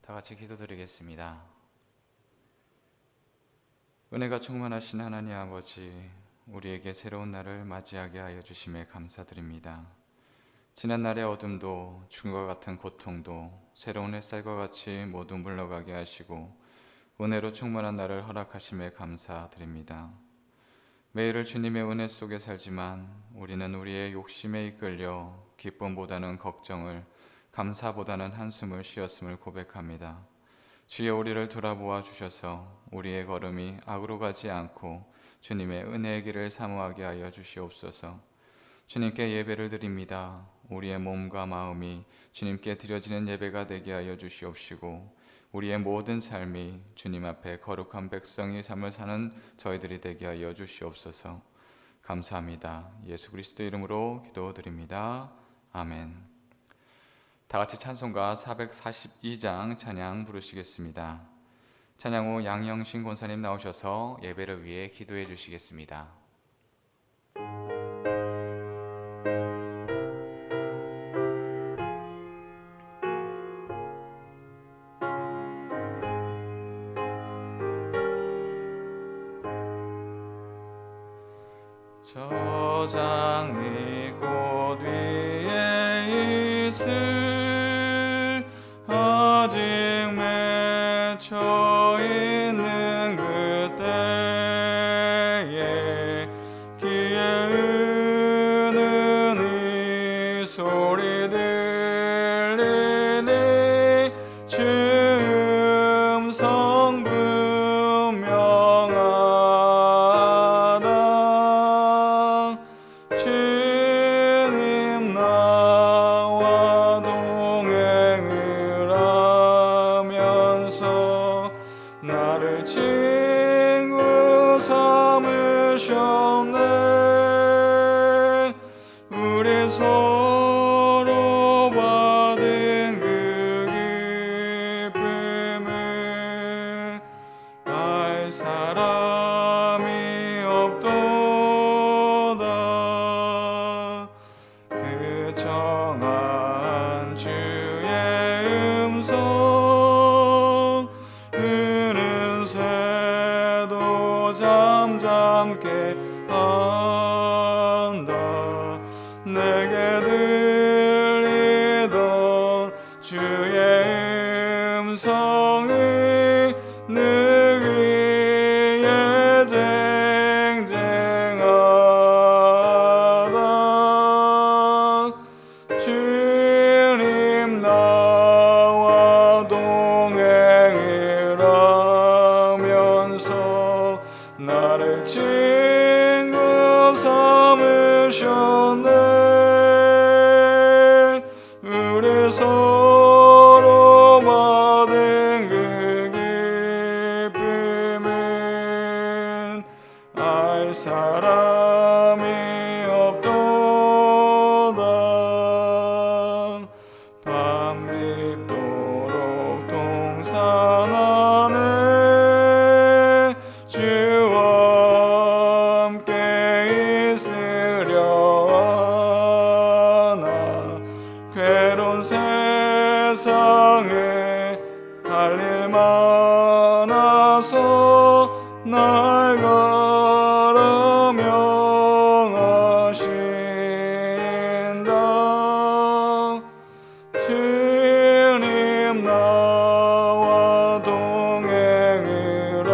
다 같이 기도드리겠습니다. 은혜가 충만하신 하나님 아버지, 우리에게 새로운 날을 맞이하게 하여 주심에 감사드립니다. 지난 날의 어둠도 죽음과 같은 고통도 새로운 햇살과 같이 모두 물러가게 하시고 은혜로 충만한 날을 허락하심에 감사드립니다. 매일을 주님의 은혜 속에 살지만 우리는 우리의 욕심에 이끌려 기쁨보다는 걱정을, 감사보다는 한숨을 쉬었음을 고백합니다. 주여, 우리를 돌아보아 주셔서 우리의 걸음이 악으로 가지 않고 주님의 은혜의 길을 사모하게 하여 주시옵소서. 주님께 예배를 드립니다. 우리의 몸과 마음이 주님께 드려지는 예배가 되게 하여 주시옵시고 우리의 모든 삶이 주님 앞에 거룩한 백성의 삶을 사는 저희들이 되게 하여 주시옵소서. 감사합니다. 예수 그리스도 이름으로 기도드립니다. 아멘. 다 같이 찬송가 442장 찬양 부르시겠습니다. 찬양 후 양영신 권사님 나오셔서 예배를 위해 기도해 주시겠습니다. 저장리 꽃 위에 있을 아직 맺혀 있는 그때에 귀에 은은히 소리 들리니 주음성 분명하다. 주님 나와 동행을 하면서 나를 친구 삼으셨네. 우리 서로 받은 그 기쁨을 알 사람이 없도다. 그 정한 주의 음성 흐른 새도 잠잠케 한다. 내게 들리던 주의 음성이 늘 위에 쟁쟁하다. 주님 나와 동행을 하면서 나를 친구 삼으셨네. 우리 서로 받은 그 기쁨은 알 사람이 없도다. 밤낮도록 동산 안에 주와 함께 있으려 하나. 괴로운 세상에 할 일 많아서 날 가라 명하신다. 주님 나와 동행을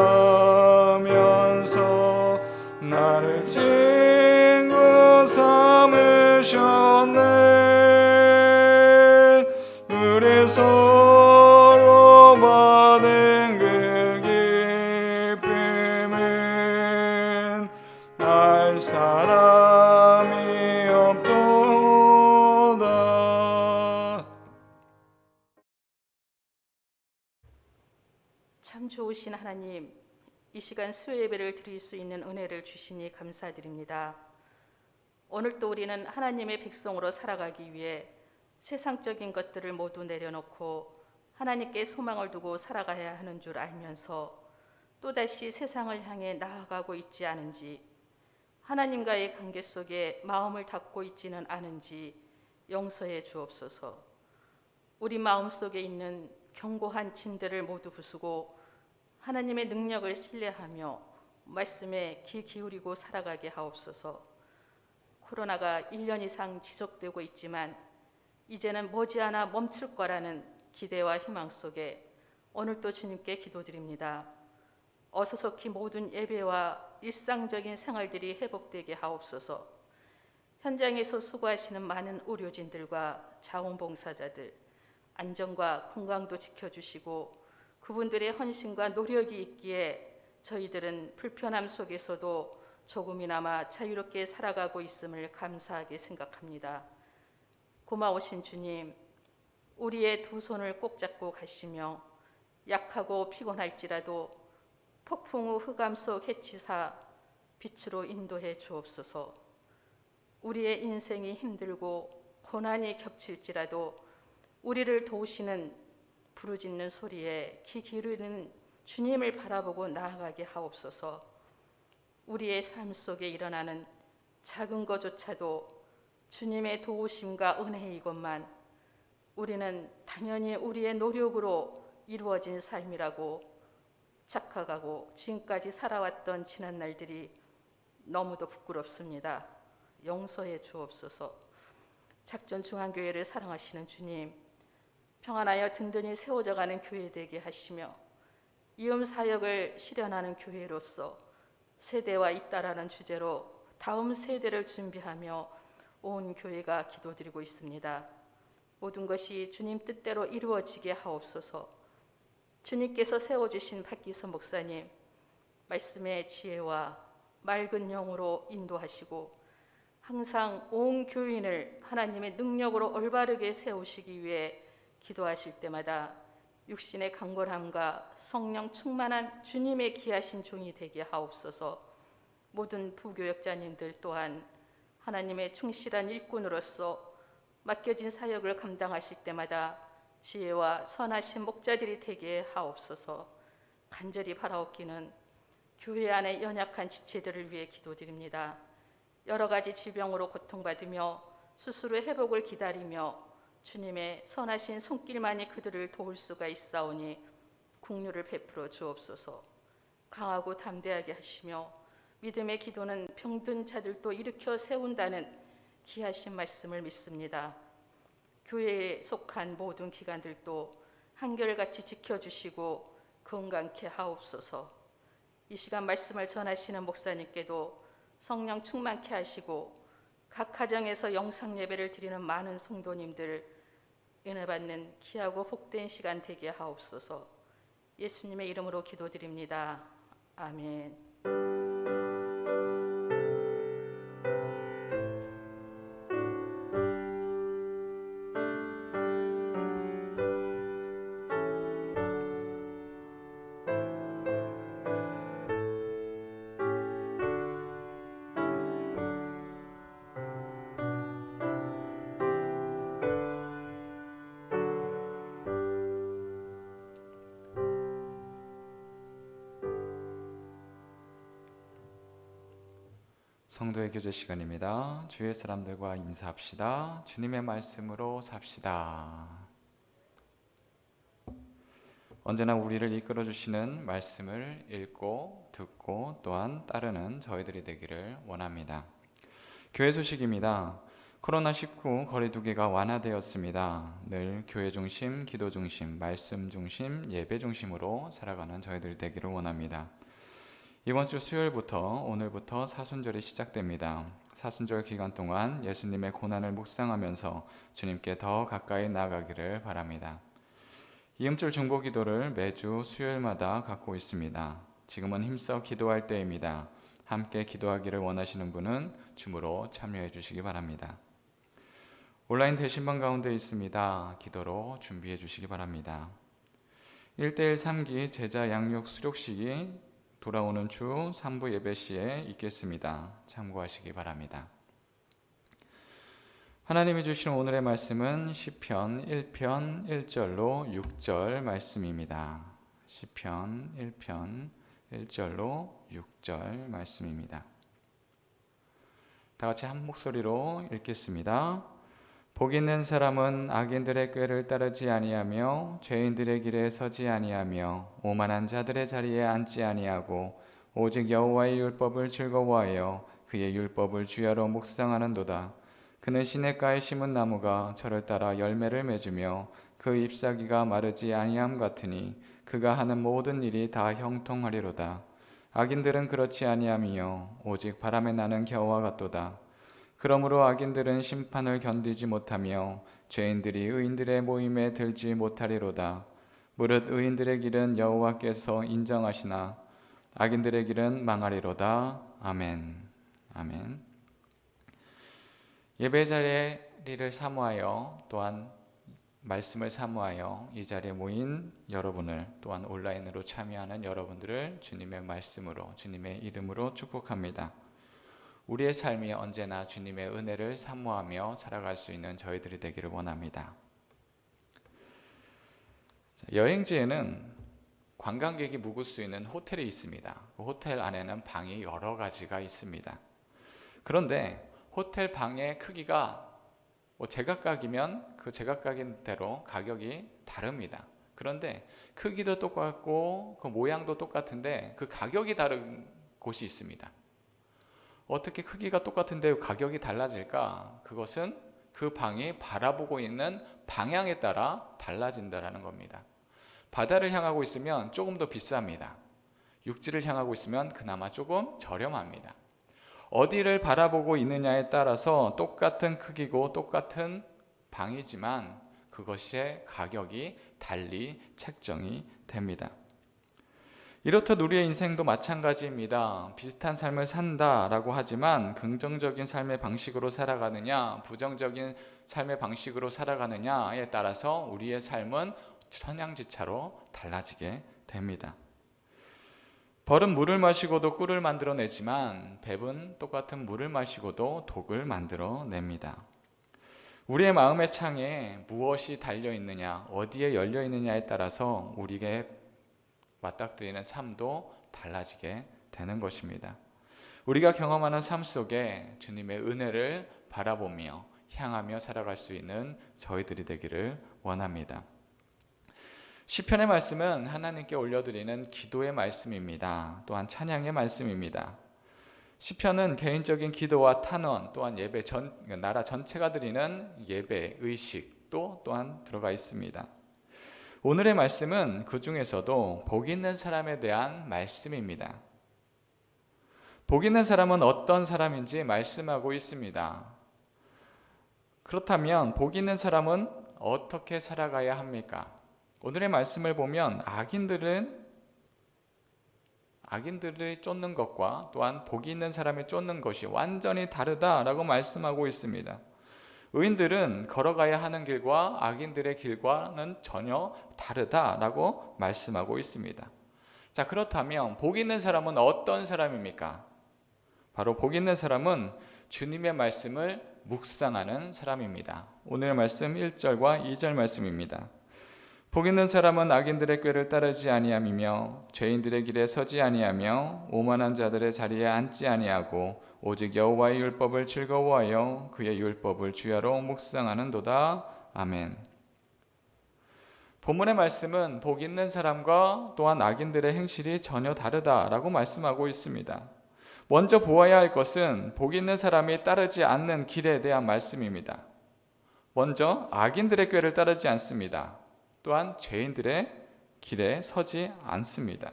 하면서 나를 친구 삼으셨네. 우리 서로 받은 그 기쁨은 알 사람이 없도다. 참 좋으신 하나님, 이 시간 수요 예배를 드릴 수 있는 은혜를 주시니 감사드립니다. 오늘도 우리는 하나님의 백성으로 살아가기 위해 세상적인 것들을 모두 내려놓고 하나님께 소망을 두고 살아가야 하는 줄 알면서 또다시 세상을 향해 나아가고 있지 않은지, 하나님과의 관계 속에 마음을 닫고 있지는 않은지 용서해 주옵소서. 우리 마음속에 있는 견고한 진들을 모두 부수고 하나님의 능력을 신뢰하며 말씀에 귀 기울이고 살아가게 하옵소서. 코로나가 1년 이상 지속되고 있지만 이제는 머지않아 멈출 거라는 기대와 희망 속에 오늘도 주님께 기도드립니다. 어서 속히 모든 예배와 일상적인 생활들이 회복되게 하옵소서. 현장에서 수고하시는 많은 의료진들과 자원봉사자들 안전과 건강도 지켜주시고 그분들의 헌신과 노력이 있기에 저희들은 불편함 속에서도 조금이나마 자유롭게 살아가고 있음을 감사하게 생각합니다. 고마우신 주님, 우리의 두 손을 꼭 잡고 가시며 약하고 피곤할지라도 폭풍 후 흑암 속 해치사 빛으로 인도해 주옵소서. 우리의 인생이 힘들고 고난이 겹칠지라도 우리를 도우시는 부르짖는 소리에 귀 기울이는 주님을 바라보고 나아가게 하옵소서. 우리의 삶 속에 일어나는 작은 것조차도 주님의 도우심과 은혜이것만 우리는 당연히 우리의 노력으로 이루어진 삶이라고 착각하고 지금까지 살아왔던 지난 날들이 너무도 부끄럽습니다. 용서해 주옵소서. 작전중앙교회를 사랑하시는 주님, 평안하여 든든히 세워져가는 교회 되게 하시며 이음 사역을 실현하는 교회로서 세대와 잇따라는 주제로 다음 세대를 준비하며 온 교회가 기도드리고 있습니다. 모든 것이 주님 뜻대로 이루어지게 하옵소서. 주님께서 세워주신 박기선 목사님, 말씀의 지혜와 맑은 영으로 인도하시고 항상 온 교인을 하나님의 능력으로 올바르게 세우시기 위해 기도하실 때마다 육신의 강건함과 성령 충만한 주님의 귀하신 종이 되게 하옵소서. 모든 부교역자님들 또한 하나님의 충실한 일꾼으로서 맡겨진 사역을 감당하실 때마다 지혜와 선하신 목자들이 되게 하옵소서. 간절히 바라옵기는 교회 안의 연약한 지체들을 위해 기도드립니다. 여러 가지 질병으로 고통받으며 스스로 회복을 기다리며 주님의 선하신 손길만이 그들을 도울 수가 있사오니 긍휼을 베풀어 주옵소서. 강하고 담대하게 하시며 믿음의 기도는 병든 자들도 일으켜 세운다는 귀하신 말씀을 믿습니다. 교회에 속한 모든 기관들도 한결같이 지켜주시고 건강케 하옵소서. 이 시간 말씀을 전하시는 목사님께도 성령 충만케 하시고 각 가정에서 영상 예배를 드리는 많은 성도님들 은혜 받는 귀하고 복된 시간 되게 하옵소서. 예수님의 이름으로 기도드립니다. 아멘. 성도의 교제 시간입니다. 주의 사람들과 인사합시다. 주님의 말씀으로 삽시다. 언제나 우리를 이끌어 주시는 말씀을 읽고 듣고 또한 따르는 저희들이 되기를 원합니다. 교회 소식입니다. 코로나19 거리두기가 완화되었습니다. 늘 교회 중심, 기도 중심, 말씀 중심, 예배 중심으로 살아가는 저희들 되기를 원합니다. 이번 주 수요일부터 오늘부터 사순절이 시작됩니다. 사순절 기간 동안 예수님의 고난을 묵상하면서 주님께 더 가까이 나아가기를 바랍니다. 이음절 중보기도를 매주 수요일마다 갖고 있습니다. 지금은 힘써 기도할 때입니다. 함께 기도하기를 원하시는 분은 줌으로 참여해 주시기 바랍니다. 온라인 대신방 가운데 있습니다. 기도로 준비해 주시기 바랍니다. 1대1 3기 제자 양육 수료식이 돌아오는 주 3부 예배 시에 있겠습니다. 참고하시기 바랍니다. 하나님이 주시는 오늘의 말씀은 시편 1편 1절로 6절 말씀입니다. 시편 1편 1절로 6절 말씀입니다. 다 같이 한 목소리로 읽겠습니다. 복 있는 사람은 악인들의 꾀를 따르지 아니하며 죄인들의 길에 서지 아니하며 오만한 자들의 자리에 앉지 아니하고 오직 여호와의 율법을 즐거워하여 그의 율법을 주야로 묵상하는도다. 그는 시냇가에 심은 나무가 저를 따라 열매를 맺으며 그 잎사귀가 마르지 아니함 같으니 그가 하는 모든 일이 다 형통하리로다. 악인들은 그렇지 아니하며 오직 바람에 나는 겨와 같도다. 그러므로 악인들은 심판을 견디지 못하며 죄인들이 의인들의 모임에 들지 못하리로다. 무릇 의인들의 길은 여호와께서 인정하시나 악인들의 길은 망하리로다. 아멘. 아멘. 예배 자리를 사모하여 또한 말씀을 사모하여 이 자리에 모인 여러분을 또한 온라인으로 참여하는 여러분들을 주님의 말씀으로 주님의 이름으로 축복합니다. 우리의 삶이 언제나 주님의 은혜를 사모하며 살아갈 수 있는 저희들이 되기를 원합니다. 여행지에는 관광객이 묵을 수 있는 호텔이 있습니다. 그 호텔 안에는 방이 여러 가지가 있습니다. 그런데 호텔 방의 크기가 제각각이면 그 제각각인 대로 가격이 다릅니다. 그런데 크기도 똑같고 그 모양도 똑같은데 그 가격이 다른 곳이 있습니다. 어떻게 크기가 똑같은데 가격이 달라질까? 그것은 그 방이 바라보고 있는 방향에 따라 달라진다는 겁니다. 바다를 향하고 있으면 조금 더 비쌉니다. 육지를 향하고 있으면 그나마 조금 저렴합니다. 어디를 바라보고 있느냐에 따라서 똑같은 크기고 똑같은 방이지만 그것의 가격이 달리 책정이 됩니다. 이렇듯 우리의 인생도 마찬가지입니다. 비슷한 삶을 산다라고 하지만 긍정적인 삶의 방식으로 살아가느냐, 부정적인 삶의 방식으로 살아가느냐에 따라서 우리의 삶은 천양지차로 달라지게 됩니다. 벌은 물을 마시고도 꿀을 만들어내지만 뱀은 똑같은 물을 마시고도 독을 만들어냅니다. 우리의 마음의 창에 무엇이 달려있느냐, 어디에 열려있느냐에 따라서 우리에게 맞닥뜨리는 삶도 달라지게 되는 것입니다. 우리가 경험하는 삶 속에 주님의 은혜를 바라보며 향하며 살아갈 수 있는 저희들이 되기를 원합니다. 시편의 말씀은 하나님께 올려드리는 기도의 말씀입니다. 또한 찬양의 말씀입니다. 시편은 개인적인 기도와 탄원 또한 예배 나라 전체가 드리는 예배 의식도 또한 들어가 있습니다. 오늘의 말씀은 그 중에서도 복 있는 사람에 대한 말씀입니다. 복 있는 사람은 어떤 사람인지 말씀하고 있습니다. 그렇다면 복 있는 사람은 어떻게 살아가야 합니까? 오늘의 말씀을 보면 악인들이 쫓는 것과 또한 복이 있는 사람이 쫓는 것이 완전히 다르다라고 말씀하고 있습니다. 의인들은 걸어가야 하는 길과 악인들의 길과는 전혀 다르다라고 말씀하고 있습니다. 자, 그렇다면 복 있는 사람은 어떤 사람입니까? 바로 복 있는 사람은 주님의 말씀을 묵상하는 사람입니다. 오늘의 말씀 1절과 2절 말씀입니다. 복 있는 사람은 악인들의 꾀를 따르지 아니하며 죄인들의 길에 서지 아니하며 오만한 자들의 자리에 앉지 아니하고 오직 여호와의 율법을 즐거워하여 그의 율법을 주야로 묵상하는도다. 아멘. 본문의 말씀은 복 있는 사람과 또한 악인들의 행실이 전혀 다르다라고 말씀하고 있습니다. 먼저 보아야 할 것은 복 있는 사람이 따르지 않는 길에 대한 말씀입니다. 먼저 악인들의 꾀를 따르지 않습니다. 또한 죄인들의 길에 서지 않습니다.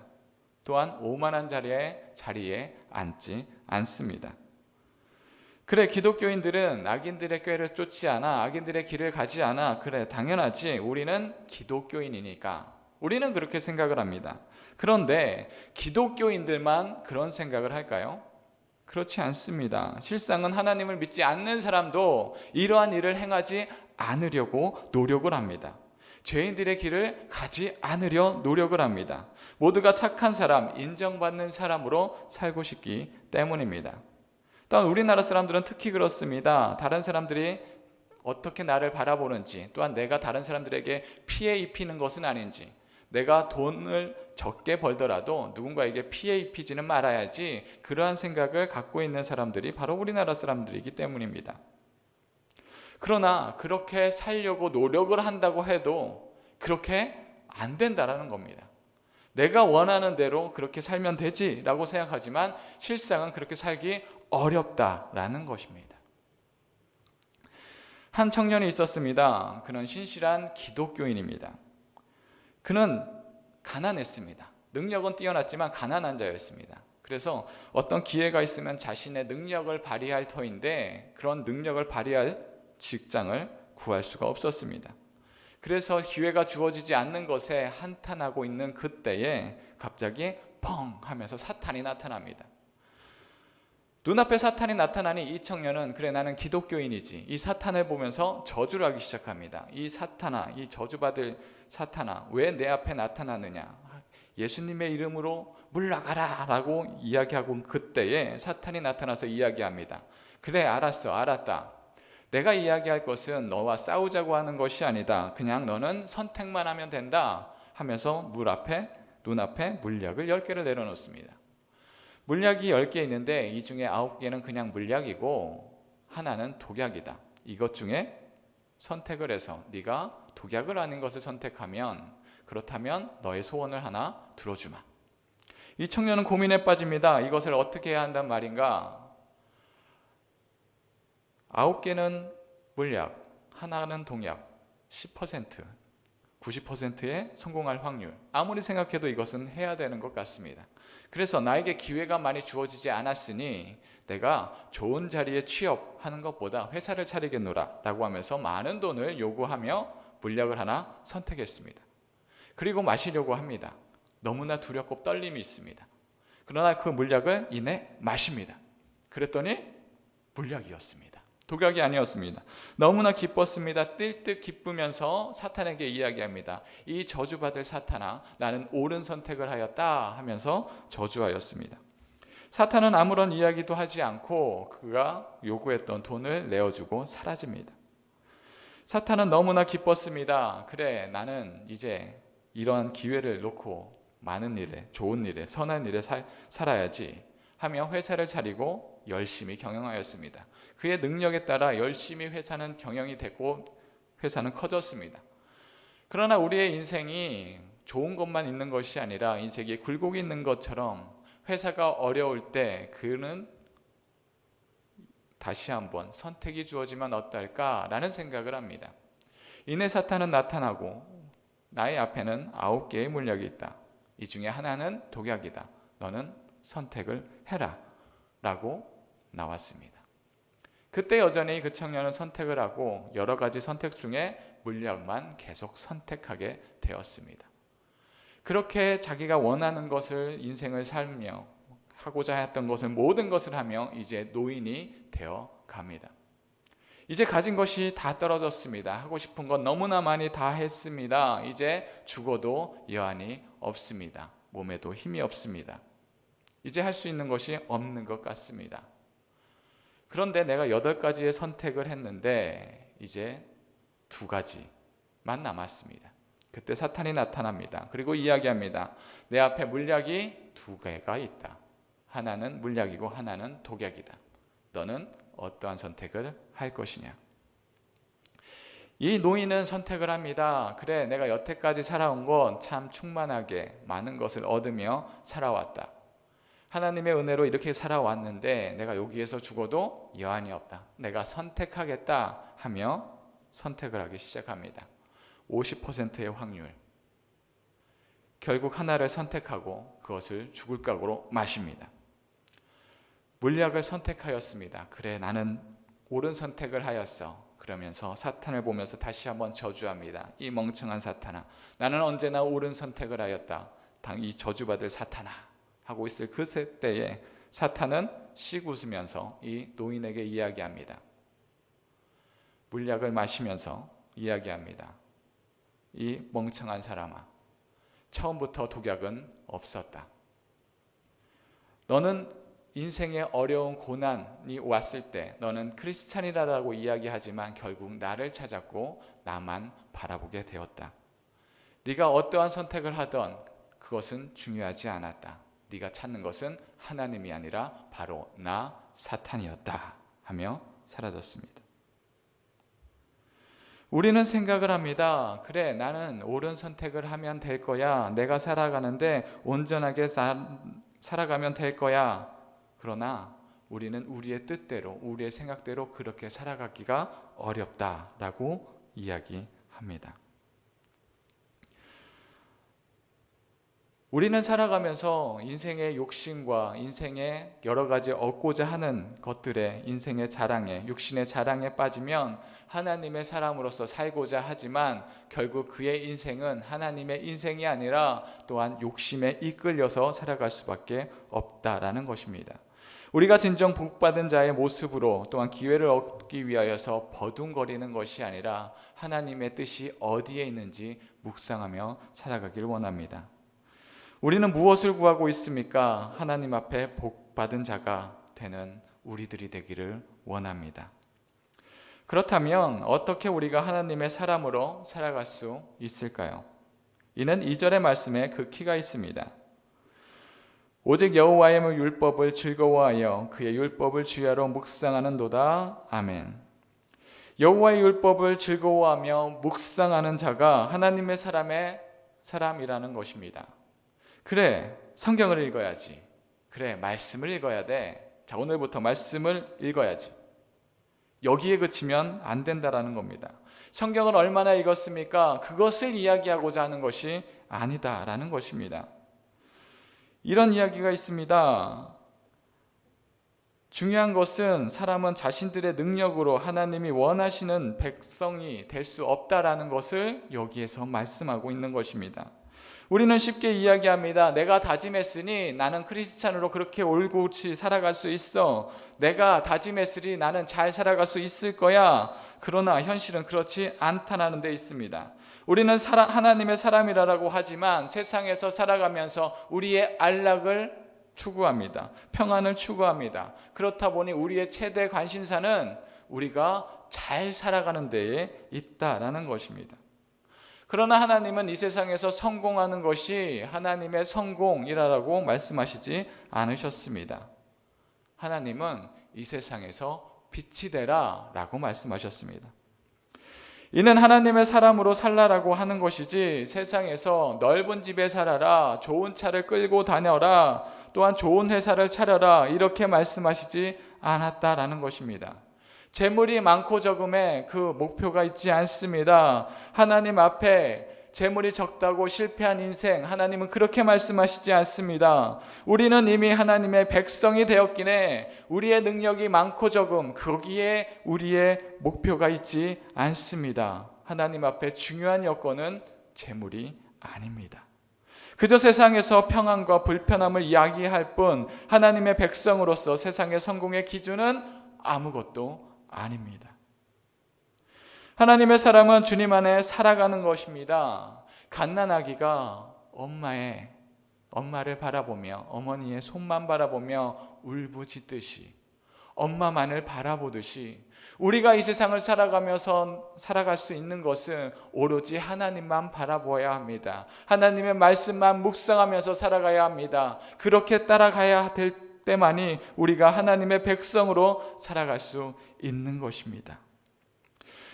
또한 오만한 자리에 앉지 않습니다. 그래, 기독교인들은 악인들의 꾀를 쫓지 않아, 악인들의 길을 가지 않아. 그래, 당연하지. 우리는 기독교인이니까. 우리는 그렇게 생각을 합니다. 그런데 기독교인들만 그런 생각을 할까요? 그렇지 않습니다. 실상은 하나님을 믿지 않는 사람도 이러한 일을 행하지 않으려고 노력을 합니다. 죄인들의 길을 가지 않으려 노력을 합니다. 모두가 착한 사람, 인정받는 사람으로 살고 싶기 때문입니다. 또한 우리나라 사람들은 특히 그렇습니다. 다른 사람들이 어떻게 나를 바라보는지, 또한 내가 다른 사람들에게 피해 입히는 것은 아닌지, 내가 돈을 적게 벌더라도 누군가에게 피해 입히지는 말아야지, 그러한 생각을 갖고 있는 사람들이 바로 우리나라 사람들이기 때문입니다. 그러나 그렇게 살려고 노력을 한다고 해도 그렇게 안 된다라는 겁니다. 내가 원하는 대로 그렇게 살면 되지라고 생각하지만 실상은 그렇게 살기 어렵다라는 것입니다. 한 청년이 있었습니다. 그는 신실한 기독교인입니다. 그는 가난했습니다. 능력은 뛰어났지만 가난한 자였습니다. 그래서 어떤 기회가 있으면 자신의 능력을 발휘할 터인데 그런 능력을 발휘할 직장을 구할 수가 없었습니다. 그래서 기회가 주어지지 않는 것에 한탄하고 있는 그때에 갑자기 펑 하면서 사탄이 나타납니다. 눈앞에 사탄이 나타나니 이 청년은 그래 나는 기독교인이지 이 사탄을 보면서 저주를 하기 시작합니다. 이 사탄아, 이 저주받을 사탄아, 왜 내 앞에 나타나느냐, 예수님의 이름으로 물러가라 라고 이야기하고 그때에 사탄이 나타나서 이야기합니다. 그래 알았다. 내가 이야기할 것은 너와 싸우자고 하는 것이 아니다. 그냥 너는 선택만 하면 된다 하면서 눈앞에 물약을 10개를 내려놓습니다. 물약이 10개 있는데 이 중에 9개는 그냥 물약이고 하나는 독약이다. 이것 중에 선택을 해서 네가 독약을 아닌 것을 선택하면 그렇다면 너의 소원을 하나 들어주마. 이 청년은 고민에 빠집니다. 이것을 어떻게 해야 한단 말인가? 9개는 물약, 하나는 독약, 10%, 90%의 성공할 확률. 아무리 생각해도 이것은 해야 되는 것 같습니다. 그래서 나에게 기회가 많이 주어지지 않았으니 내가 좋은 자리에 취업하는 것보다 회사를 차리겠노라 라고 하면서 많은 돈을 요구하며 물약을 하나 선택했습니다. 그리고 마시려고 합니다. 너무나 두렵고 떨림이 있습니다. 그러나 그 물약을 이내 마십니다. 그랬더니 물약이었습니다. 독약이 아니었습니다. 너무나 기뻤습니다. 띨띨 기쁘면서 사탄에게 이야기합니다. 이 저주받을 사탄아, 나는 옳은 선택을 하였다 하면서 저주하였습니다. 사탄은 아무런 이야기도 하지 않고 그가 요구했던 돈을 내어주고 사라집니다. 사탄은 너무나 기뻤습니다. 그래, 나는 이제 이러한 기회를 놓고 많은 일에, 좋은 일에, 선한 일에 살아야지 하며 회사를 차리고 열심히 경영하였습니다. 그의 능력에 따라 열심히 회사는 경영이 됐고 회사는 커졌습니다. 그러나 우리의 인생이 좋은 것만 있는 것이 아니라 인생이 굴곡이 있는 것처럼 회사가 어려울 때 그는 다시 한번 선택이 주어지면 어떨까라는 생각을 합니다. 이내 사탄은 나타나고 나의 앞에는 9개의 물약이 있다. 이 중에 하나는 독약이다. 너는 선택을 해라 라고 나왔습니다. 그때 여전히 그 청년은 선택을 하고 여러 가지 선택 중에 물약만 계속 선택하게 되었습니다. 그렇게 자기가 원하는 것을 인생을 살며 하고자 했던 것을 모든 것을 하며 이제 노인이 되어 갑니다. 이제 가진 것이 다 떨어졌습니다. 하고 싶은 건 너무나 많이 다 했습니다. 이제 죽어도 여한이 없습니다. 몸에도 힘이 없습니다. 이제 할 수 있는 것이 없는 것 같습니다. 그런데 내가 8가지의 선택을 했는데 이제 2가지만 남았습니다. 그때 사탄이 나타납니다. 그리고 이야기합니다. 내 앞에 물약이 2개가 있다. 하나는 물약이고 하나는 독약이다. 너는 어떠한 선택을 할 것이냐? 이 노인은 선택을 합니다. 그래, 내가 여태까지 살아온 건 참 충만하게 많은 것을 얻으며 살아왔다. 하나님의 은혜로 이렇게 살아왔는데 내가 여기에서 죽어도 여한이 없다. 내가 선택하겠다 하며 선택을 하기 시작합니다. 50%의 확률. 결국 하나를 선택하고 그것을 죽을 각오로 마십니다. 물약을 선택하였습니다. 그래, 나는 옳은 선택을 하였어. 그러면서 사탄을 보면서 다시 한번 저주합니다. 이 멍청한 사탄아, 나는 언제나 옳은 선택을 하였다. 이 저주받을 사탄아 하고 있을 그 때에 사탄은 씩 웃으면서 이 노인에게 이야기합니다. 물약을 마시면서 이야기합니다. 이 멍청한 사람아, 처음부터 독약은 없었다. 너는 인생의 어려운 고난이 왔을 때 너는 크리스찬이라고 이야기하지만 결국 나를 찾았고 나만 바라보게 되었다. 네가 어떠한 선택을 하던 그것은 중요하지 않았다. 네가 찾는 것은 하나님이 아니라 바로 나 사탄이었다 하며 사라졌습니다. 우리는 생각을 합니다. 그래, 나는 옳은 선택을 하면 될 거야. 내가 살아가는데 온전하게 살아가면 될 거야. 그러나 우리는 우리의 뜻대로, 우리의 생각대로 그렇게 살아가기가 어렵다라고 이야기합니다. 우리는 살아가면서 인생의 욕심과 인생의 여러 가지 얻고자 하는 것들에, 인생의 자랑에, 육신의 자랑에 빠지면 하나님의 사람으로서 살고자 하지만 결국 그의 인생은 하나님의 인생이 아니라 또한 욕심에 이끌려서 살아갈 수밖에 없다라는 것입니다. 우리가 진정 복받은 자의 모습으로 또한 기회를 얻기 위하여서 버둥거리는 것이 아니라 하나님의 뜻이 어디에 있는지 묵상하며 살아가길 원합니다. 우리는 무엇을 구하고 있습니까? 하나님 앞에 복받은 자가 되는 우리들이 되기를 원합니다. 그렇다면 어떻게 우리가 하나님의 사람으로 살아갈 수 있을까요? 이는 2절의 말씀에 그 키가 있습니다. 오직 여호와의 율법을 즐거워하여 그의 율법을 주야로 묵상하는도다. 아멘. 여호와의 율법을 즐거워하며 묵상하는 자가 하나님의 사람이라는 것입니다. 그래, 성경을 읽어야지. 그래, 말씀을 읽어야 돼. 자, 오늘부터 말씀을 읽어야지. 여기에 그치면 안 된다라는 겁니다. 성경을 얼마나 읽었습니까? 그것을 이야기하고자 하는 것이 아니다라는 것입니다. 이런 이야기가 있습니다. 중요한 것은 사람은 자신들의 능력으로 하나님이 원하시는 백성이 될 수 없다라는 것을 여기에서 말씀하고 있는 것입니다. 우리는 쉽게 이야기합니다. 내가 다짐했으니 나는 크리스찬으로 그렇게 올곧이 살아갈 수 있어. 내가 다짐했으니 나는 잘 살아갈 수 있을 거야. 그러나 현실은 그렇지 않다는 데 있습니다. 우리는 하나님의 사람이라고 하지만 세상에서 살아가면서 우리의 안락을 추구합니다. 평안을 추구합니다. 그렇다 보니 우리의 최대 관심사는 우리가 잘 살아가는 데에 있다라는 것입니다. 그러나 하나님은 이 세상에서 성공하는 것이 하나님의 성공이라고 말씀하시지 않으셨습니다. 하나님은 이 세상에서 빛이 되라 라고 말씀하셨습니다. 이는 하나님의 사람으로 살라라고 하는 것이지 세상에서 넓은 집에 살아라, 좋은 차를 끌고 다녀라, 또한 좋은 회사를 차려라 이렇게 말씀하시지 않았다라는 것입니다. 재물이 많고 적음에 그 목표가 있지 않습니다. 하나님 앞에 재물이 적다고 실패한 인생, 하나님은 그렇게 말씀하시지 않습니다. 우리는 이미 하나님의 백성이 되었기에 우리의 능력이 많고 적음, 거기에 우리의 목표가 있지 않습니다. 하나님 앞에 중요한 여건은 재물이 아닙니다. 그저 세상에서 평안과 불편함을 이야기할 뿐 하나님의 백성으로서 세상의 성공의 기준은 아무것도 아닙니다. 하나님의 사람은 주님 안에 살아가는 것입니다. 갓난아기가 엄마를 바라보며 어머니의 손만 바라보며 울부짖듯이 엄마만을 바라보듯이 우리가 이 세상을 살아가면서 살아갈 수 있는 것은 오로지 하나님만 바라보아야 합니다. 하나님의 말씀만 묵상하면서 살아가야 합니다. 그렇게 따라가야 될 때만이 우리가 하나님의 백성으로 살아갈 수 있는 것입니다.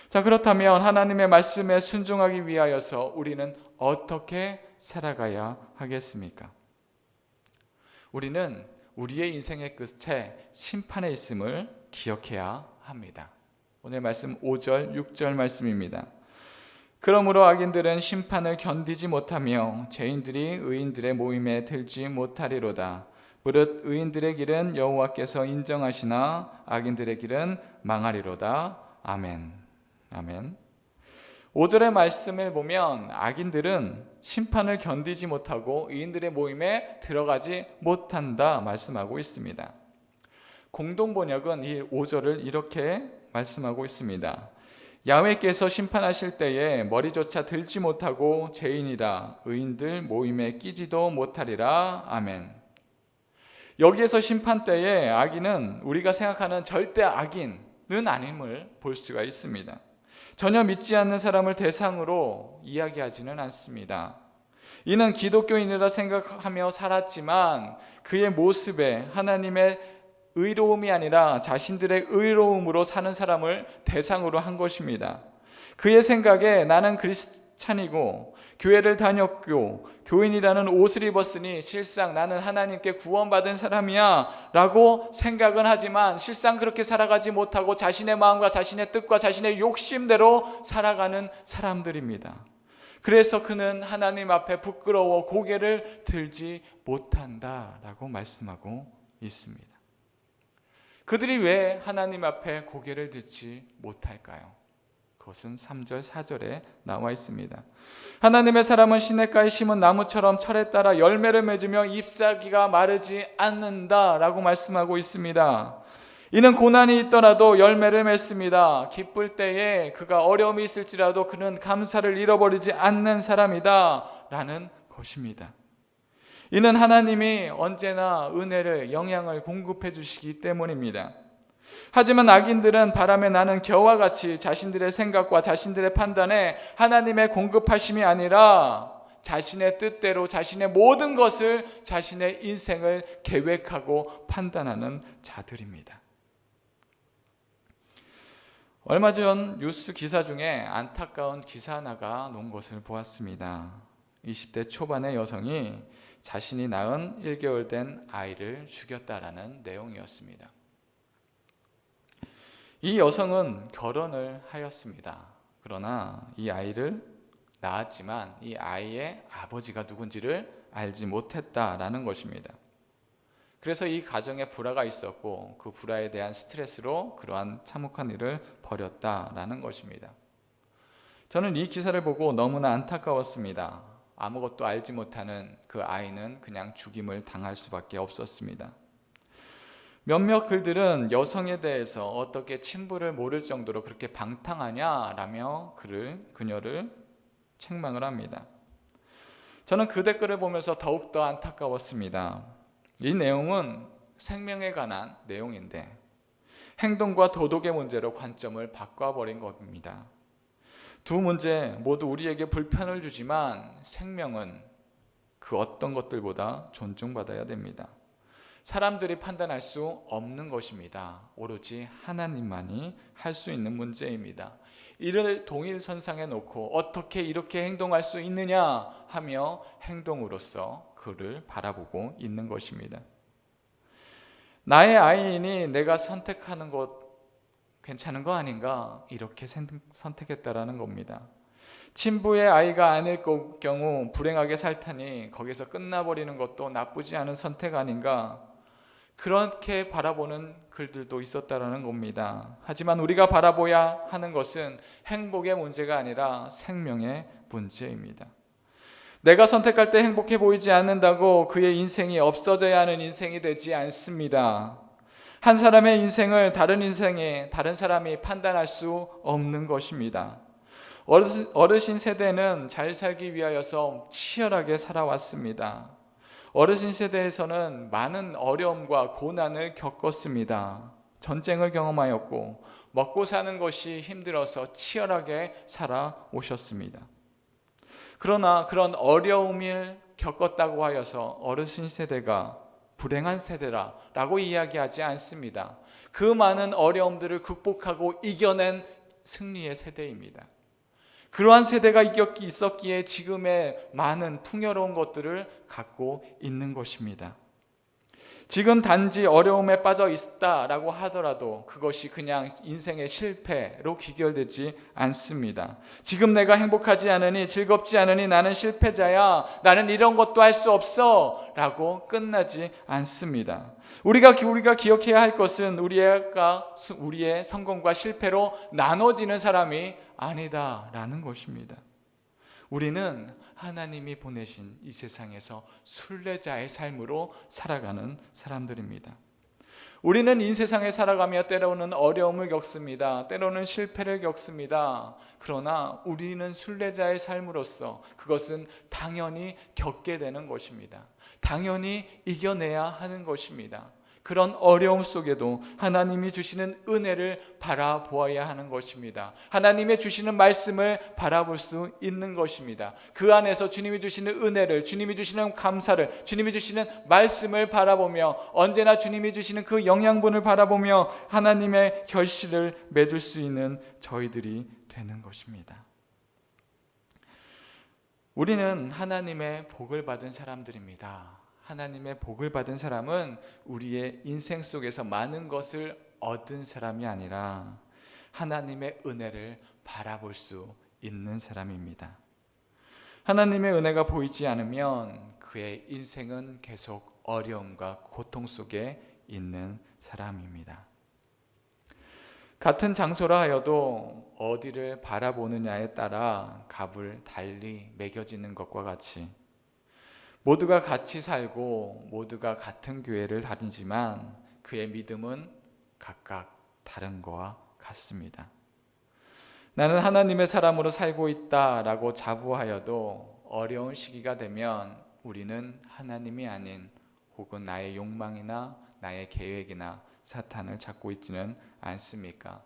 자, 그렇다면 하나님의 말씀에 순종하기 위하여서 우리는 어떻게 살아가야 하겠습니까? 우리는 우리의 인생의 끝에 심판에 있음을 기억해야 합니다. 오늘 말씀 5절, 6절 말씀입니다. 그러므로 악인들은 심판을 견디지 못하며 죄인들이 의인들의 모임에 들지 못하리로다. 무릇 의인들의 길은 여호와께서 인정하시나 악인들의 길은 망하리로다. 아멘. 아멘. 5절의 말씀을 보면 악인들은 심판을 견디지 못하고 의인들의 모임에 들어가지 못한다 말씀하고 있습니다. 공동번역은 이 5절을 이렇게 말씀하고 있습니다. 야훼께서 심판하실 때에 머리조차 들지 못하고 죄인이라 의인들 모임에 끼지도 못하리라. 아멘. 여기에서 심판 때에 악인은 우리가 생각하는 절대 악인은 아님을 볼 수가 있습니다. 전혀 믿지 않는 사람을 대상으로 이야기하지는 않습니다. 이는 기독교인이라 생각하며 살았지만 그의 모습에 하나님의 의로움이 아니라 자신들의 의로움으로 사는 사람을 대상으로 한 것입니다. 그의 생각에 나는 크리스찬이고 교회를 다녔고 교인이라는 옷을 입었으니 실상 나는 하나님께 구원받은 사람이야 라고 생각은 하지만 실상 그렇게 살아가지 못하고 자신의 마음과 자신의 뜻과 자신의 욕심대로 살아가는 사람들입니다. 그래서 그는 하나님 앞에 부끄러워 고개를 들지 못한다라고 말씀하고 있습니다. 그들이 왜 하나님 앞에 고개를 들지 못할까요? 그것은 3절, 4절에 나와 있습니다. 하나님의 사람은 시냇가에 심은 나무처럼 철에 따라 열매를 맺으며 잎사귀가 마르지 않는다라고 말씀하고 있습니다. 이는 고난이 있더라도 열매를 맺습니다. 기쁠 때에 그가 어려움이 있을지라도 그는 감사를 잃어버리지 않는 사람이다 라는 것입니다. 이는 하나님이 언제나 은혜를, 영향을 공급해 주시기 때문입니다. 하지만 악인들은 바람에 나는 겨와 같이 자신들의 생각과 자신들의 판단에 하나님의 공급하심이 아니라 자신의 뜻대로 자신의 모든 것을, 자신의 인생을 계획하고 판단하는 자들입니다. 얼마 전 뉴스 기사 중에 안타까운 기사 하나가 놓은 것을 보았습니다. 20대 초반의 여성이 자신이 낳은 1개월 된 아이를 죽였다라는 내용이었습니다. 이 여성은 결혼을 하였습니다. 그러나 이 아이를 낳았지만 이 아이의 아버지가 누군지를 알지 못했다라는 것입니다. 그래서 이 가정에 불화가 있었고 그 불화에 대한 스트레스로 그러한 참혹한 일을 벌였다라는 것입니다. 저는 이 기사를 보고 너무나 안타까웠습니다. 아무것도 알지 못하는 그 아이는 그냥 죽임을 당할 수밖에 없었습니다. 몇몇 글들은 여성에 대해서 어떻게 친부를 모를 정도로 그렇게 방탕하냐라며 그녀를 책망을 합니다. 저는 그 댓글을 보면서 더욱더 안타까웠습니다. 이 내용은 생명에 관한 내용인데 행동과 도덕의 문제로 관점을 바꿔버린 겁니다. 두 문제 모두 우리에게 불편을 주지만 생명은 그 어떤 것들보다 존중받아야 됩니다. 사람들이 판단할 수 없는 것입니다. 오로지 하나님만이 할 수 있는 문제입니다. 이를 동일선상에 놓고 어떻게 이렇게 행동할 수 있느냐 하며 행동으로써 그를 바라보고 있는 것입니다. 나의 아이이니 내가 선택하는 것 괜찮은 거 아닌가 이렇게 선택했다라는 겁니다. 친부의 아이가 아닐 경우 불행하게 살 테니 거기서 끝나버리는 것도 나쁘지 않은 선택 아닌가 그렇게 바라보는 글들도 있었다라는 겁니다. 하지만 우리가 바라봐야 하는 것은 행복의 문제가 아니라 생명의 문제입니다. 내가 선택할 때 행복해 보이지 않는다고 그의 인생이 없어져야 하는 인생이 되지 않습니다. 한 사람의 인생을 다른 사람이 판단할 수 없는 것입니다. 어르신 세대는 잘 살기 위하여서 치열하게 살아왔습니다. 어르신 세대에서는 많은 어려움과 고난을 겪었습니다. 전쟁을 경험하였고 먹고 사는 것이 힘들어서 치열하게 살아오셨습니다. 그러나 그런 어려움을 겪었다고 하여서 어르신 세대가 불행한 세대라고 이야기하지 않습니다. 그 많은 어려움들을 극복하고 이겨낸 승리의 세대입니다. 그러한 세대가 있었기에 지금의 많은 풍요로운 것들을 갖고 있는 것입니다. 지금 단지 어려움에 빠져 있다라고 하더라도 그것이 그냥 인생의 실패로 귀결되지 않습니다. 지금 내가 행복하지 않으니 즐겁지 않으니 나는 실패자야. 나는 이런 것도 할 수 없어 라고 끝나지 않습니다. 우리가 기억해야 할 것은 우리의 성공과 실패로 나눠지는 사람이 아니다라는 것입니다. 우리는 하나님이 보내신 이 세상에서 순례자의 삶으로 살아가는 사람들입니다. 우리는 이 세상에 살아가며 때로는 어려움을 겪습니다. 때로는 실패를 겪습니다. 그러나 우리는 순례자의 삶으로서 그것은 당연히 겪게 되는 것입니다. 당연히 이겨내야 하는 것입니다. 그런 어려움 속에도 하나님이 주시는 은혜를 바라보아야 하는 것입니다. 하나님의 주시는 말씀을 바라볼 수 있는 것입니다. 그 안에서 주님이 주시는 은혜를, 주님이 주시는 감사를, 주님이 주시는 말씀을 바라보며 언제나 주님이 주시는 그 영양분을 바라보며 하나님의 결실을 맺을 수 있는 저희들이 되는 것입니다. 우리는 하나님의 복을 받은 사람들입니다. 하나님의 복을 받은 사람은 우리의 인생 속에서 많은 것을 얻은 사람이 아니라 하나님의 은혜를 바라볼 수 있는 사람입니다. 하나님의 은혜가 보이지 않으면 그의 인생은 계속 어려움과 고통 속에 있는 사람입니다. 같은 장소라 하여도 어디를 바라보느냐에 따라 값을 달리 매겨지는 것과 같이 모두가 같이 살고 모두가 같은 교회를 다니지만 그의 믿음은 각각 다른 것과 같습니다. 나는 하나님의 사람으로 살고 있다라고 자부하여도 어려운 시기가 되면 우리는 하나님이 아닌 혹은 나의 욕망이나 나의 계획이나 사탄을 찾고 있지는 않습니까?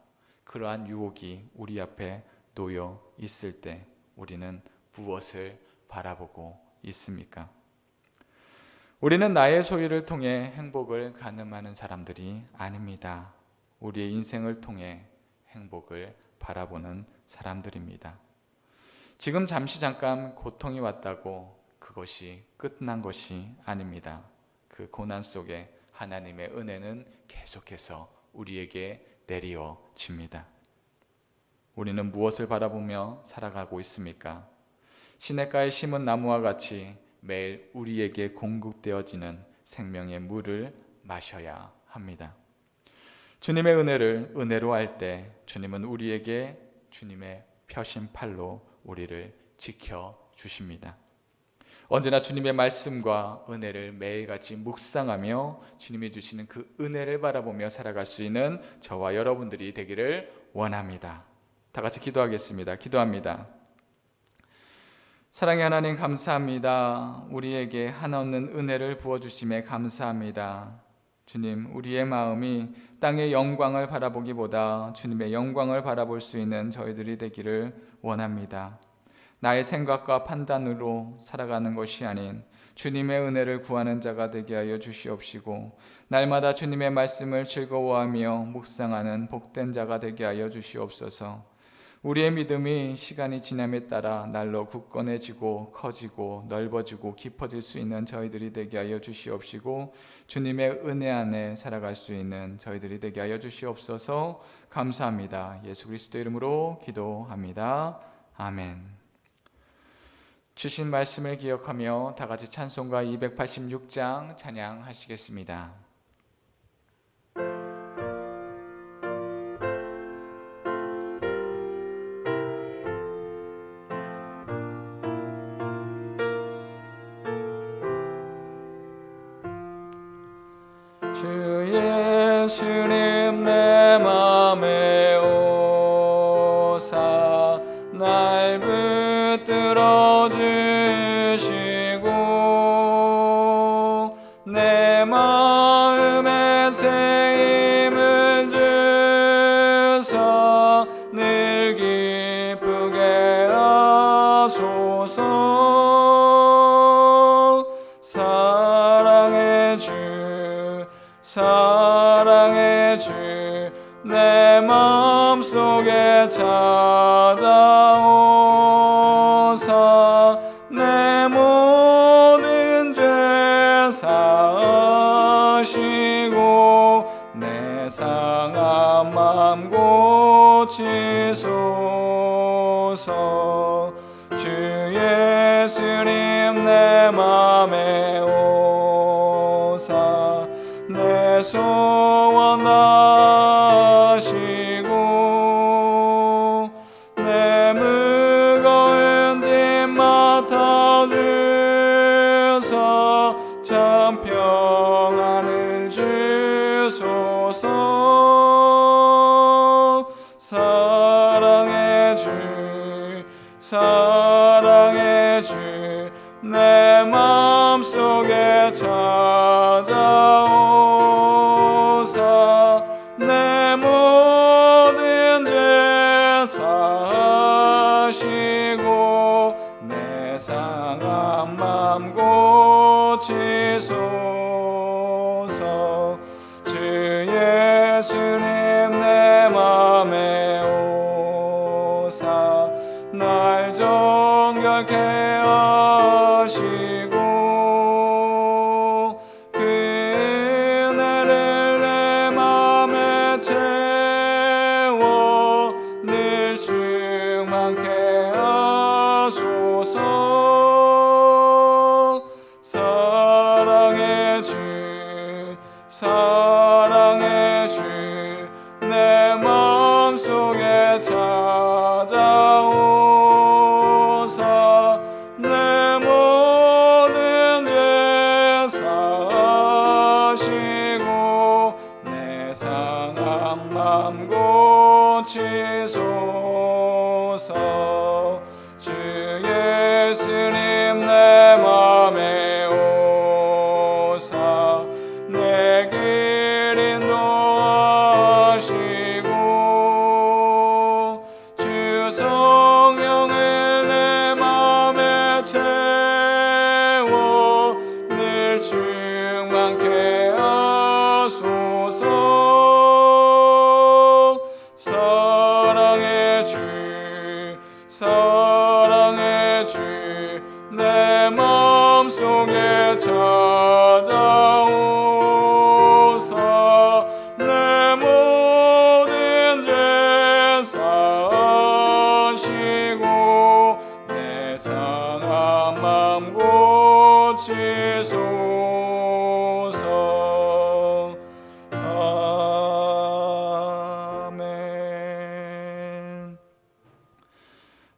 그러한 유혹이 우리 앞에 놓여 있을 때 우리는 무엇을 바라보고 있습니까? 우리는 나의 소유를 통해 행복을 가늠하는 사람들이 아닙니다. 우리의 인생을 통해 행복을 바라보는 사람들입니다. 지금 잠깐 고통이 왔다고 그것이 끝난 것이 아닙니다. 그 고난 속에 하나님의 은혜는 계속해서 우리에게 내려집니다. 우리는 무엇을 바라보며 살아가고 있습니까? 시냇가에 심은 나무와 같이 매일 우리에게 공급되어지는 생명의 물을 마셔야 합니다. 주님의 은혜를 은혜로 할 때 주님은 우리에게 주님의 펴신 팔로 우리를 지켜주십니다. 언제나 주님의 말씀과 은혜를 매일같이 묵상하며 주님이 주시는 그 은혜를 바라보며 살아갈 수 있는 저와 여러분들이 되기를 원합니다. 다 같이 기도하겠습니다. 기도합니다. 사랑의 하나님 감사합니다. 우리에게 한없는 은혜를 부어주심에 감사합니다. 주님, 우리의 마음이 땅의 영광을 바라보기보다 주님의 영광을 바라볼 수 있는 저희들이 되기를 원합니다. 나의 생각과 판단으로 살아가는 것이 아닌 주님의 은혜를 구하는 자가 되게 하여 주시옵시고 날마다 주님의 말씀을 즐거워하며 묵상하는 복된 자가 되게 하여 주시옵소서. 우리의 믿음이 시간이 지남에 따라 날로 굳건해지고 커지고 넓어지고 깊어질 수 있는 저희들이 되게 하여 주시옵시고 주님의 은혜 안에 살아갈 수 있는 저희들이 되게 하여 주시옵소서. 감사합니다. 예수 그리스도 이름으로 기도합니다. 아멘. 주신 말씀을 기억하며 다 같이 찬송가 286장 찬양하시겠습니다. 주 예수님 내 맘에 오사 날 붙들어 주시고 내 마음에 새 힘을 주사 늘 기쁘게 하소서. 사랑의 주 사랑의 주 내 마음속에 찾아오사 내 모든 죄 사하시고 내 상한 맘 고치소서. 주 예수님 내 맘에 오사 내 소원 다하시고 내 무거운 짐 맡아주사 참 평안을 주소서. 사랑의 주 사랑의 주 내 마음속에 찾아오사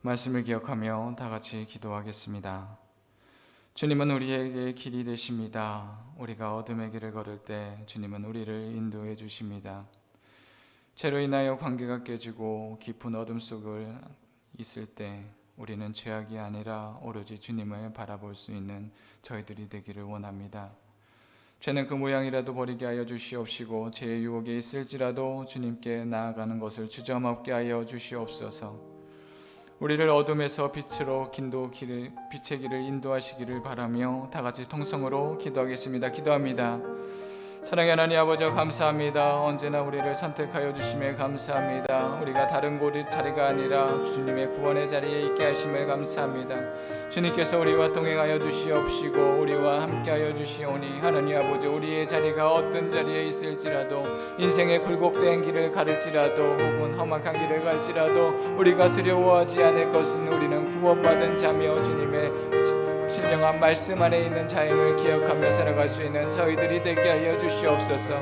말씀을 기억하며 다 같이 기도하겠습니다. 주님은 우리에게 길이 되십니다. 우리가 어둠의 길을 걸을 때 주님은 우리를 인도해 주십니다. 죄로 인하여 관계가 깨지고 깊은 어둠 속을 있을 때 우리는 죄악이 아니라 오로지 주님을 바라볼 수 있는 저희들이 되기를 원합니다. 죄는 그 모양이라도 버리게 하여 주시옵시고 죄의 유혹에 있을지라도 주님께 나아가는 것을 주저없게 하여 주시옵소서. 우리를 어둠에서 빛으로 빛의 길을 인도하시기를 바라며 다 같이 통성으로 기도하겠습니다. 기도합니다. 사랑의 하나님 아버지 감사합니다. 언제나 우리를 선택하여 주심에 감사합니다. 우리가 다른 곳 자리가 아니라 주님의 구원의 자리에 있게 하심을 감사합니다. 주님께서 우리와 동행하여 주시옵시고 우리와 함께하여 주시오니 하나님 아버지 우리의 자리가 어떤 자리에 있을지라도 인생의 굴곡된 길을 가릴지라도 혹은 험악한 길을 갈지라도 우리가 두려워하지 않을 것은 우리는 구원받은 자며 주님의 신령한 말씀 안에 있는 자임을 기억하며 살아갈 수 있는 저희들이 되게 하여 주시옵소서.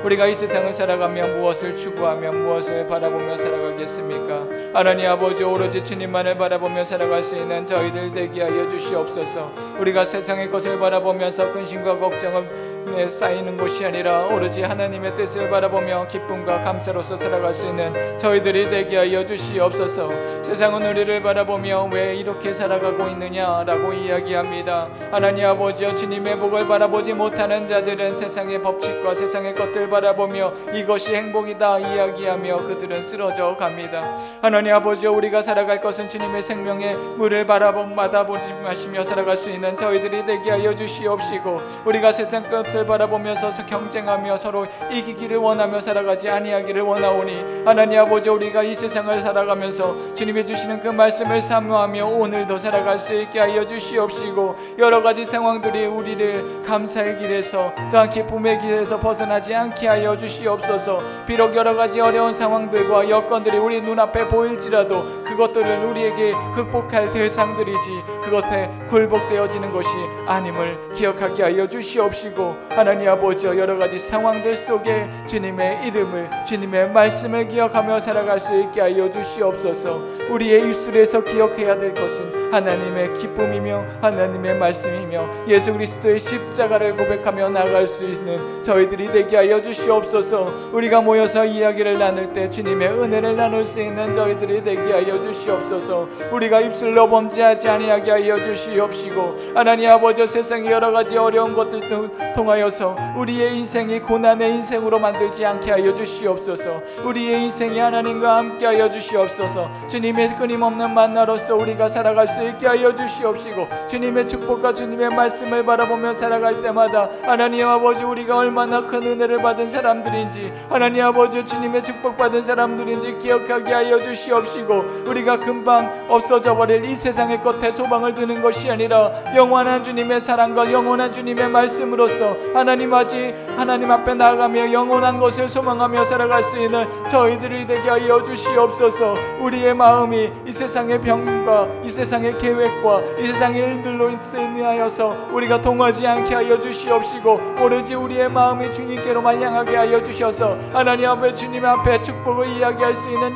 우리가 이 세상을 살아가며 무엇을 추구하며 무엇을 바라보며 살아가겠습니까? 하나님 아버지 오로지 주님만을 바라보며 살아갈 수 있는 저희들 되게 하여 주시옵소서. 우리가 세상의 것을 바라보면서 근심과 걱정을 쌓이는 것이 아니라 오로지 하나님의 뜻을 바라보며 기쁨과 감사로서 살아갈 수 있는 저희들이 되게 하여 주시옵소서. 세상은 우리를 바라보며 왜 이렇게 살아가고 있느냐라고 이야기합니다. 하나님 아버지여 주님의 복을 바라보지 못하는 자들은 세상의 법칙과 세상의 것들 바라보며 이것이 행복이다 이야기하며 그들은 쓰러져 갑니다. 하나님 아버지여 우리가 살아갈 것은 주님의 생명의 물을 받아보지 마시며 살아갈 수 있는 저희들이 되게 하여 주시옵시고 우리가 세상 것을 바라보면서 경쟁하며 서로 이기기를 원하며 살아가지 아니하기를 원하오니 하나님 아버지 우리가 이 세상을 살아가면서 주님이 주시는 그 말씀을 사모하며 오늘도 살아갈 수 있게 하여 주시옵시고 여러 가지 상황들이 우리를 감사의 길에서 또한 기쁨의 길에서 벗어나지 않게 하여 주시옵소서. 비록 여러 가지 어려운 상황들과 여건들이 우리 눈앞에 보일지라도 그것들은 우리에게 극복할 대상들이지 그것에 굴복되어지는 것이 아님을 기억하게 하여 주시옵시고 하나님 아버지여 여러 가지 상황들 속에 주님의 이름을 주님의 말씀을 기억하며 살아갈 수 있게 하여 주시옵소서. 우리의 입술에서 기억해야 될 것은 하나님의 기쁨이며 하나님의 말씀이며 예수 그리스도의 십자가를 고백하며 나아갈 수 있는 저희들이 되게 하여 주시옵소서. 우리가 모여서 이야기를 나눌 때 주님의 은혜를 나눌 수 있는 저희들이 되게 하여 주시옵소서. 우리가 입술로 범죄하지 아니하게 하여 주시옵시고 하나님 아버지 세상의 여러 가지 어려운 것들을 통하여서 우리의 인생이 고난의 인생으로 만들지 않게 하여 주시옵소서. 우리의 인생이 하나님과 함께 하여 주시옵소서. 주님의 끊임없는 만나로서 우리가 살아갈 수 있게 하여 주시옵시고 주님의 축복과 주님의 말씀을 바라보며 살아갈 때마다 하나님 아버지 우리가 얼마나 큰 은혜를 받은 사람들인지 하나님 아버지 주님의 축복받은 사람들인지 기억하게 하여 주시옵시고 우리가 금방 없어져 버릴 이 세상의 것에 소망을 두는 것이 아니라 영원한 주님의 사랑과 영원한 주님의 말씀으로서 하나님 앞에 나아가며 영원한 것을 소망하며 살아갈 수 있는 저희들이 되게 하여 주시옵소서. 우리의 마음이 이 세상의 병과 이 세상의 계획과 이 세상의 일들로 인하여서 우리가 동하지 않게 하여 주시옵시고 오로지 우리의 마음이 주님께로만 향하게 하여 주셔서 하나님 앞에 주님 앞에 축복을 이야기할 수 있는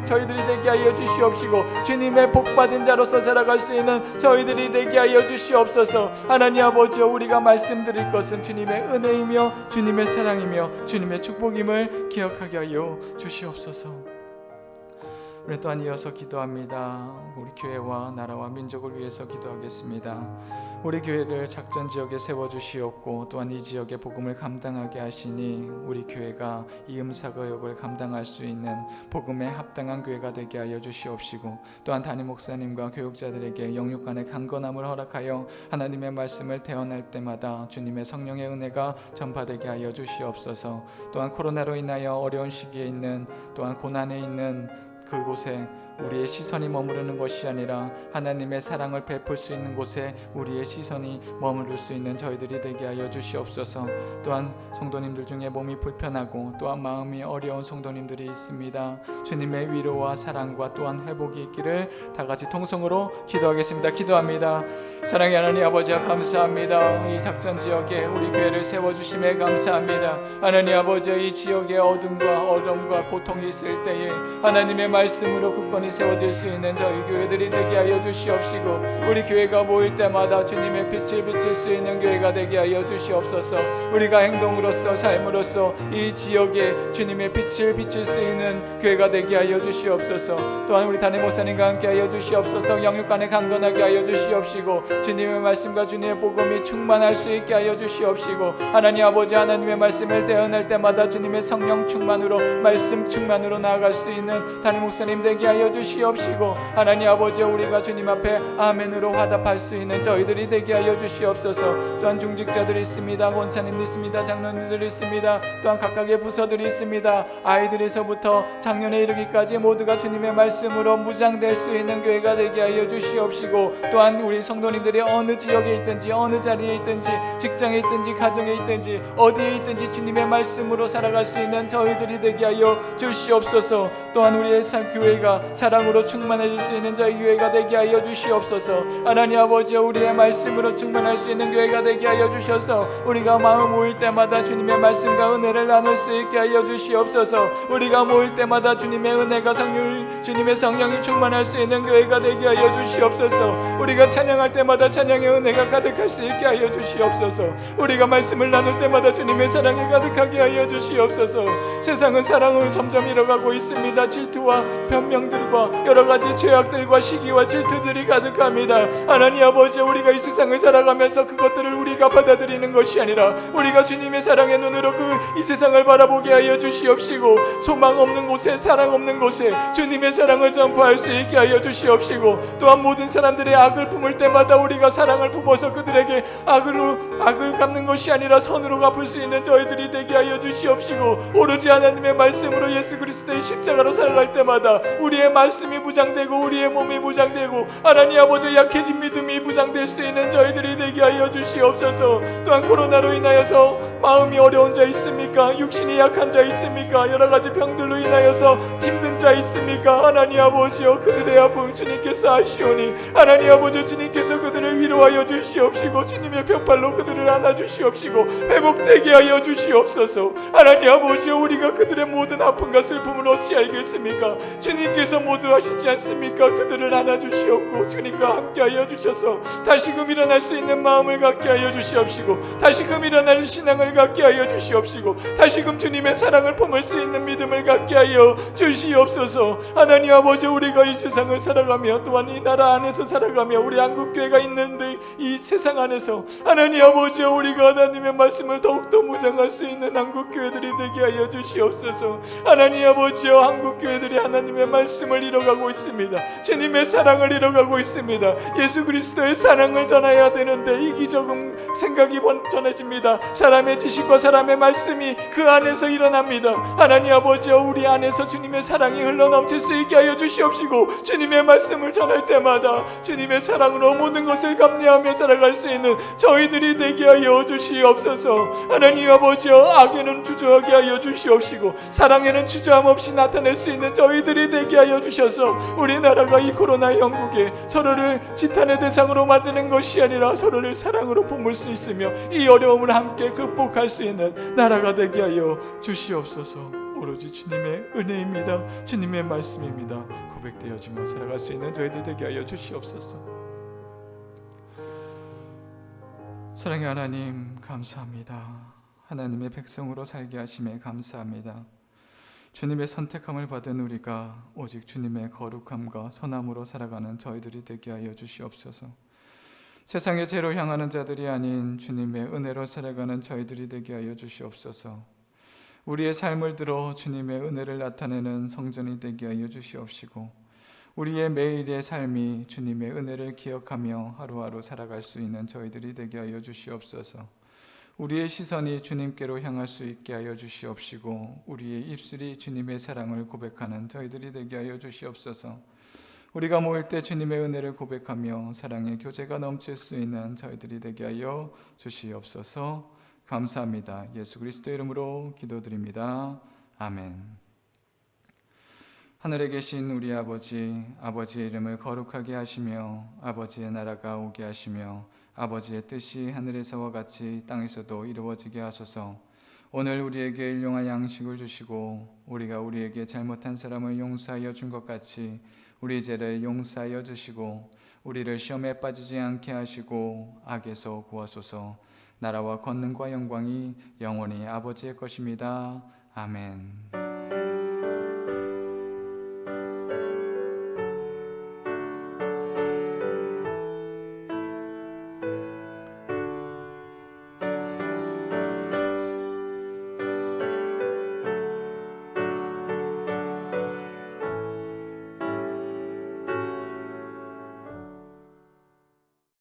저희들이 되게 하여 주시옵시고 주님의 복받은 자로서 살아갈 수 있는 저희들이 되게 하여 주시옵소서. 하나님 아버지여 우리가 말씀드릴 것은 주님의 은혜이며 주님의 사랑이며 주님의 축복임을 기억하게 하여 주시옵소서. 우리 또한 이어서 기도합니다. 우리 교회와 나라와 민족을 위해서 기도하겠습니다. 우리 교회를 작전 지역에 세워주시옵고 또한 이 지역의 복음을 감당하게 하시니 우리 교회가 이 음사거역을 감당할 수 있는 복음에 합당한 교회가 되게 하여 주시옵시고 또한 담임 목사님과 교육자들에게 영육간의 강건함을 허락하여 하나님의 말씀을 대언할 때마다 주님의 성령의 은혜가 전파되게 하여 주시옵소서. 또한 코로나로 인하여 어려운 시기에 있는 또한 고난에 있는 그곳에 우리의 시선이 머무르는 것이 아니라 하나님의 사랑을 베풀 수 있는 곳에 우리의 시선이 머무를 수 있는 저희들이 되게 하여 주시옵소서. 또한 성도님들 중에 몸이 불편하고 또한 마음이 어려운 성도님들이 있습니다. 주님의 위로와 사랑과 또한 회복이 있기를 다 같이 통성으로 기도하겠습니다. 기도합니다. 사랑의 하나님 아버지 감사합니다. 이 작전 지역에 우리 교회를 세워주심에 감사합니다. 하나님 아버지 이 지역에 어둠과 어려움과 고통이 있을 때에 하나님의 말씀으로 굳건히 영원히 세워질 수 있는 저희 교회들이 되게 하여 주시옵시고, 우리 교회가 모일 때마다 주님의 빛을 비칠 수 있는 교회가 되게 하여 주시옵소서. 우리가 행동으로서 삶으로서 이 지역에 주님의 빛을 비칠 수 있는 교회가 되게 하여 주시옵소서. 또한 우리 담임 목사님과 함께 하여 주시옵소서. 영육간에 강건하게 하여 주시옵시고, 주님의 말씀과 주님의 복음이 충만할 수 있게 하여 주시옵시고, 하나님 아버지, 하나님의 말씀을 대언할 때마다 주님의 성령 충만으로, 말씀 충만으로 나아갈 수 있는 담임 목사님 되게 하여 주시옵시고, 하나님 아버지, 우리가 주님 앞에 아멘으로 화답할 수 있는 저희들이 되게 하여 주시옵소서. 또한 중직자들이 있습니다. 권사님들 있습니다. 장로님들이 있습니다. 또한 각각의 부서들이 있습니다. 아이들에서부터 작년에 이르기까지 모두가 주님의 말씀으로 무장될 수 있는 교회가 되게 하여 주시옵시고, 또한 우리 성도님들이 어느 지역에 있든지, 어느 자리에 있든지, 직장에 있든지, 가정에 있든지, 어디에 있든지 주님의 말씀으로 살아갈 수 있는 저희들이 되게 하여 주시옵소서. 또한 우리의 교회가 사랑으로 충만해질 수 있는 저희 교회가 되게 하여 주시옵소서. 하나님 아버지, 우리의 말씀으로 충만할 수 있는 교회가 되게 하여 주셔서 우리가 마음 모일 때마다 주님의 말씀과 은혜를 나눌 수 있게 하여 주시옵소서. 우리가 모일 때마다 주님의 은혜가 주님의 성령이 충만할 수 있는 교회가 되게 하여 주시옵소서. 우리가 찬양할 때마다 찬양의 은혜가 가득할 수 있게 하여 주시옵소서. 우리가 말씀을 나눌 때마다 주님의 사랑이 가득하게 하여 주시옵소서. 세상은 사랑을 점점 잃어가고 있습니다. 질투와 변명들과 여러 가지 죄악들과 시기와 질투들이 가득합니다. 하나님 아버지, 우리가 이 세상을 살아가면서 그것들을 우리가 받아들이는 것이 아니라 우리가 주님의 사랑의 눈으로 이 세상을 바라보게 하여 주시옵시고, 소망 없는 곳에, 사랑 없는 곳에 주님의 사랑을 전파할 수 있게 하여 주시옵시고, 또한 모든 사람들의 악을 품을 때마다 우리가 사랑을 품어서 그들에게 악을 갚는 것이 아니라 선으로 갚을 수 있는 저희들이 되게 하여 주시옵시고, 오로지 하나님의 말씀으로 예수 그리스도의 십자가로 살아갈 때마다 우리의 말씀이 무장되고 우리의 몸이 무장되고 하나님 아버지, 약해진 믿음이 무장될 수 있는 저희들이 되게 하여 주시옵소서. 또한 코로나로 인하여서 마음이 어려운 자 있습니까? 육신이 약한 자 있습니까? 여러 가지 병들로 인하여서 힘든 자 있습니까? 하나님 아버지여, 그들의 아픔 주님께서 아시오니 하나님 아버지, 주님께서 그들을 위로하여 주시옵시고, 주님의 편팔로 그들을 안아주시옵시고 회복되게 하여 주시옵소서. 하나님 아버지여, 우리가 그들의 모든 아픔과 슬픔을 어찌 알겠습니까? 주님께서 모두 하시지 않습니까? 그들을 안아주시옵고 주님과 함께 하여 주셔서 다시금 일어날 수 있는 마음을 갖게 하여 주시옵시고, 다시금 일어날 신앙을 갖게 하여 주시옵시고, 다시금 주님의 사랑을 품을 수 있는 믿음을 갖게 하여 주시옵소서. 하나님 아버지, 우리가 이 세상을 살아가며, 또한 이 나라 안에서 살아가며, 우리 한국교회가 있는데 이 세상 안에서 하나님 아버지, 우리가 하나님의 말씀을 더욱더 무장할 수 있는 한국교회들이 되게 하여 주시옵소서. 하나님 아버지여, 한국교회들이 하나님의 말씀을 잃어가고 있습니다. 주님의 사랑을 잃어가고 있습니다. 예수 그리스도의 사랑을 전해야 되는데 이기적인 생각이 전해집니다. 사람의 지식과 사람의 말씀이 그 안에서 일어납니다. 하나님 아버지여, 우리 안에서 주님의 사랑이 흘러넘칠 수 있게 하여 주시옵시고, 주님의 말씀을 전할 때마다 주님의 사랑으로 모든 것을 감내하며 살아갈 수 있는 저희들이 되게 하여 주시옵소서. 하나님 아버지여, 악에는 주저하게 하여 주시옵시고 사랑에는 주저함 없이 나타낼 수 있는 저희들이 되게 하여 주셔서, 우리나라가 이 코로나 영국에 서로를 지탄의 대상으로 만드는 것이 아니라 서로를 사랑으로 품을 수 있으며 이 어려움을 함께 극복할 수 있는 나라가 되게 하여 주시옵소서. 오로지 주님의 은혜입니다. 주님의 말씀입니다. 고백되어지며 살아갈 수 있는 저희들 되게 하여 주시옵소서. 사랑의 하나님, 감사합니다. 하나님의 백성으로 살게 하심에 감사합니다. 주님의 선택함을 받은 우리가 오직 주님의 거룩함과 선함으로 살아가는 저희들이 되게 하여 주시옵소서. 세상의 죄로 향하는 자들이 아닌 주님의 은혜로 살아가는 저희들이 되게 하여 주시옵소서. 우리의 삶을 들어 주님의 은혜를 나타내는 성전이 되게 하여 주시옵시고, 우리의 매일의 삶이 주님의 은혜를 기억하며 하루하루 살아갈 수 있는 저희들이 되게 하여 주시옵소서. 우리의 시선이 주님께로 향할 수 있게 하여 주시옵시고, 우리의 입술이 주님의 사랑을 고백하는 저희들이 되게 하여 주시옵소서. 우리가 모일 때 주님의 은혜를 고백하며 사랑의 교제가 넘칠 수 있는 저희들이 되게 하여 주시옵소서. 감사합니다. 예수 그리스도의 이름으로 기도드립니다. 아멘. 하늘에 계신 우리 아버지, 아버지의 이름을 거룩하게 하시며 아버지의 나라가 오게 하시며 아버지의 뜻이 하늘에서와 같이 땅에서도 이루어지게 하소서. 오늘 우리에게 일용할 양식을 주시고 우리가 우리에게 잘못한 사람을 용서하여 준 것 같이 우리 죄를 용서하여 주시고 우리를 시험에 빠지지 않게 하시고 악에서 구하소서. 나라와 권능과 영광이 영원히 아버지의 것입니다. 아멘.